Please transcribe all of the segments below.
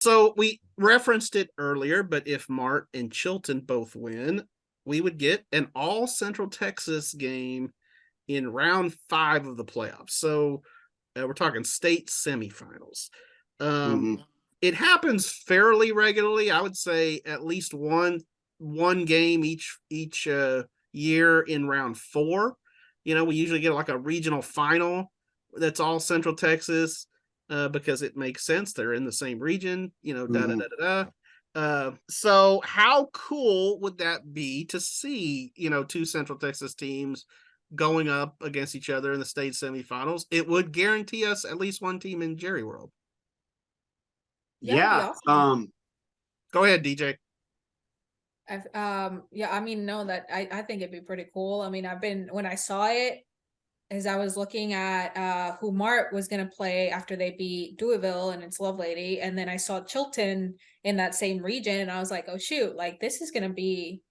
So we referenced it earlier, but if Mart and Chilton both win, we would get an all Central Texas game in round 5 of the playoffs. So we're talking state semifinals. Um, Mm-hmm. it happens fairly regularly. I would say at least one game each year in round 4. We usually get like a regional final that's all Central Texas, because it makes sense. They're in the same region. Da da Mm-hmm. da da da. So how cool would that be to see, two Central Texas teams going up against each other in the state semifinals? It would guarantee us at least one team in Jerryworld. Yeah, it'd be Yeah. awesome. Go ahead, DJ. Yeah, I mean, no, that I think it'd be pretty cool. I mean, when I saw it, as I was looking at who Mart was gonna play after they beat Deweyville and its Lovelady, and then I saw Chilton in that same region, and I was like, oh shoot, like this is gonna be,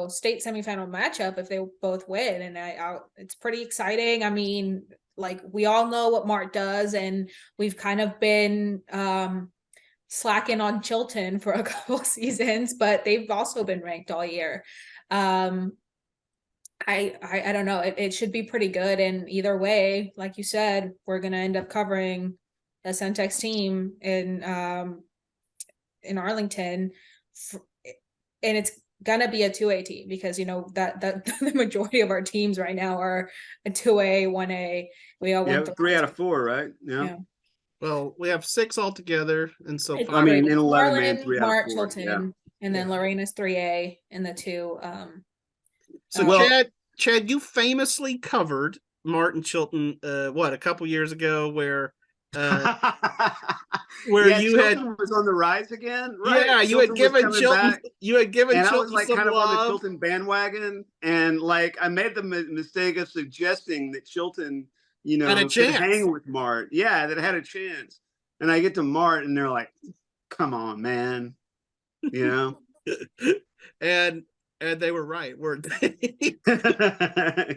state semifinal matchup if they both win, and it's pretty exciting. I mean, like we all know what Mart does, and we've kind of been slacking on Chilton for a couple seasons, but they've also been ranked all year. I don't know. It should be pretty good. And either way, like you said, we're gonna end up covering a Centex team in Arlington, and it's gonna be a 2A team because that the majority of our teams right now are a 2A, 1A. We all Yeah, 3 out of 4, right? Yeah. Well, we have 6 altogether, and so It's 5. I mean, in 11 Marlin, man, 3 out of Mart, 4. Yeah. Chilton, and then Lorena's 3A, and the 2. So Well- Chad, you famously covered Mart and Chilton, a couple years ago, where Yeah, you Chilton was on the rise again, right? yeah, you had Chilton was given coming Chilton, back, you had given and I was Chilton like some kind of on the love. Chilton bandwagon, and like I made the mistake of suggesting that Chilton, Had a could chance. hang with Mart. Yeah, that had a chance. And I get to Mart, and they're like, "Come on, man," and they were right, weren't they?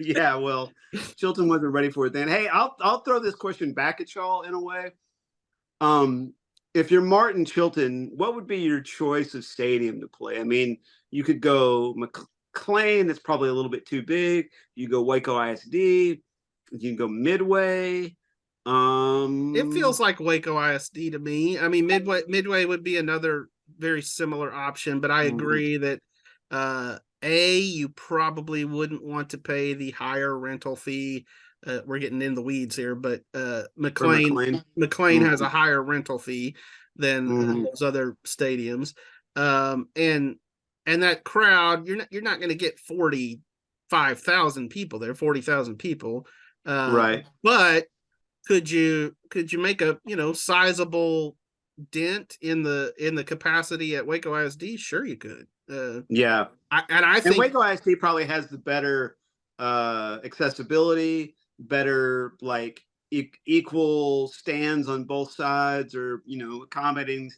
Yeah, well, Chilton wasn't ready for it then. Hey, I'll throw this question back at y'all in a way. If you're Mart and Chilton, what would be your choice of stadium to play? I mean, you could go McLean, that's probably a little bit too big. You go Waco ISD, you can go Midway. It feels like Waco ISD to me. I mean, Midway would be another very similar option, but I agree that you probably wouldn't want to pay the higher rental fee. We're getting in the weeds here, but McLean has a higher rental fee than those other stadiums. And that crowd, you're not going to get 45,000 people there, 40,000 people. Right. But could you make a sizable dent in the capacity at Waco ISD? Sure, you could. Yeah, I think Waco ISD probably has the better accessibility, better like equal stands on both sides, or accommodating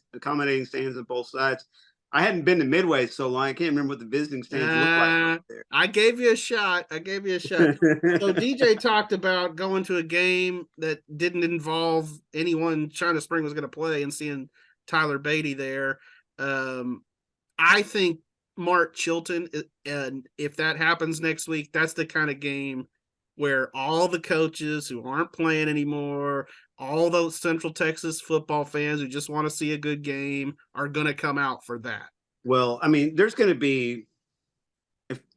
stands on both sides. I hadn't been to Midway so long, I can't remember what the visiting stands look like there. I gave you a shot. So DJ talked about going to a game that didn't involve anyone China Spring was going to play and seeing Tyler Beatty there. I think Mart Chilton, and if that happens next week, that's the kind of game where all the coaches who aren't playing anymore, all those Central Texas football fans who just want to see a good game, are going to come out for that. Well, I mean, there's going to be,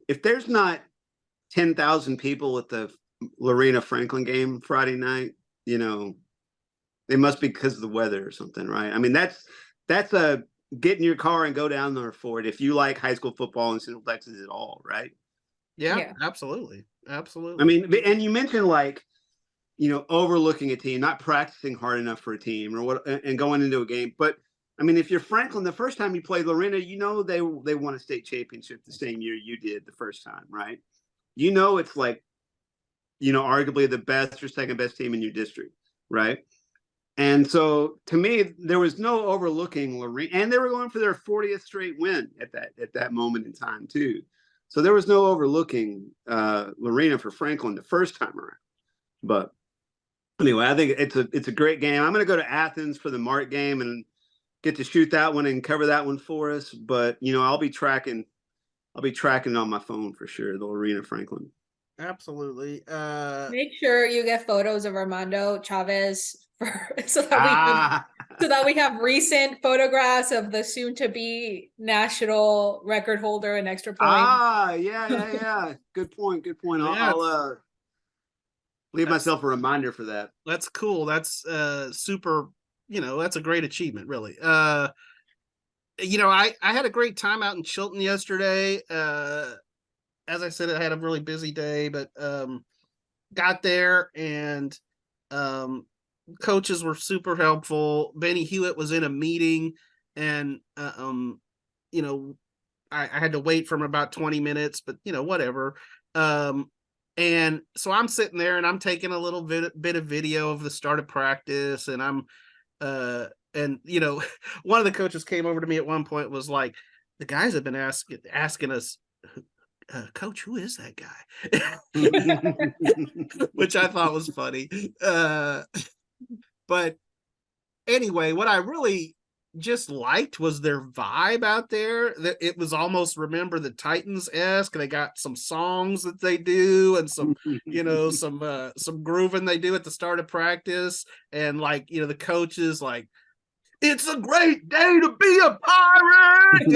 if there's not 10,000 people at the Lorena Franklin game Friday night, it must be because of the weather or something, right? I mean, that's a get in your car and go down there for it if you like high school football in Central Texas at all, right? Yeah. Absolutely. I mean, and you mentioned overlooking a team, not practicing hard enough for a team or what, and going into a game. But I mean, if you're Franklin, the first time you played Lorena, they won a state championship the same year you did the first time, right? It's like, arguably the best or second best team in your district, right? And so to me, there was no overlooking Lorena, and they were going for their 40th straight win at that moment in time too. So there was no overlooking Lorena for Franklin the first time around. But anyway, I think it's a great game. I'm going to go to Athens for the Mart game, and get to shoot that one and cover that one for us. But I'll be tracking it on my phone for sure. The Arena Franklin. Absolutely. Make sure you get photos of Armando Chavez so that we have recent photographs of the soon-to-be national record holder in extra points. Yeah. Good point. I'll leave myself a reminder for that. That's cool. That's super. That's a great achievement, really. I had a great time out in Chilton yesterday. As I said, I had a really busy day, but got there and coaches were super helpful. Benny Hewitt was in a meeting, and I had to wait for him about 20 minutes, but whatever. And so I'm sitting there and I'm taking a little bit of video of the start of practice, and I'm one of the coaches came over to me at one point, was like, the guys have been asking us, Coach, who is that guy? Which I thought was funny. But anyway, what I really just liked was their vibe out there. That it was almost Remember the Titans-esque. They got some songs that they do, and some some grooving they do at the start of practice, and the coaches like, it's a great day to be a pirate.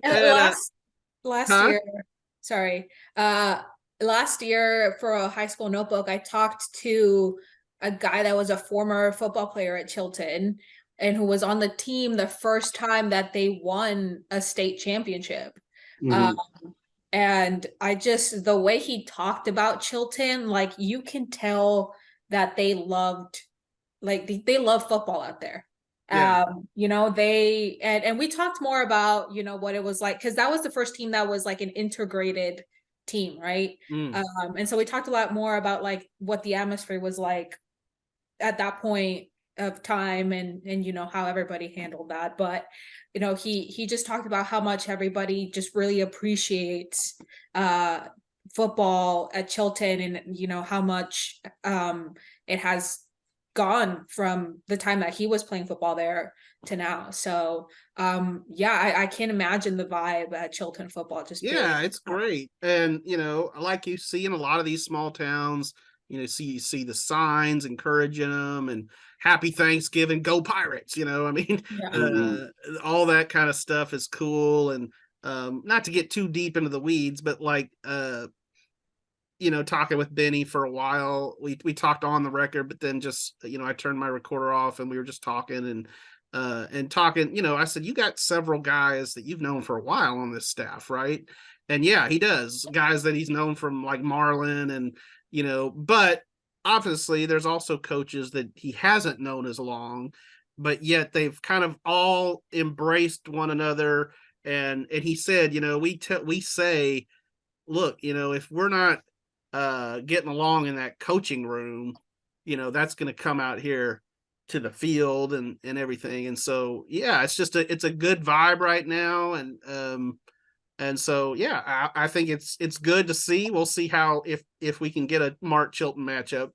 And last year for a high school notebook, I talked to a guy that was a former football player at Chilton and who was on the team the first time that they won a state championship. And the way he talked about Chilton, like, you can tell that they love football out there. Yeah. And we talked more about, what it was like, because that was the first team that was like an integrated team, right? And so we talked a lot more about like what the atmosphere was like at that point of time, and how everybody handled that. But he just talked about how much everybody just really appreciates football at Chilton, and how much it has gone from the time that he was playing football there to now. So I can't imagine the vibe at Chilton football. It's great. And like you see in a lot of these small towns, you see the signs encouraging them, and Happy Thanksgiving, go Pirates. All that kind of stuff is cool. And not to get too deep into the weeds, but talking with Benny for a while, we talked on the record, but then just I turned my recorder off and we were just talking and talking. I said, you got several guys that you've known for a while on this staff, right? And yeah, he does. Guys that he's known from like Marlin, and but obviously there's also coaches that he hasn't known as long, but yet they've kind of all embraced one another. And he said, we say, look, if we're not getting along in that coaching room, that's going to come out here to the field and everything. And so it's a good vibe right now. And so I think it's good to see. We'll see how if we can get a Mart Chilton matchup.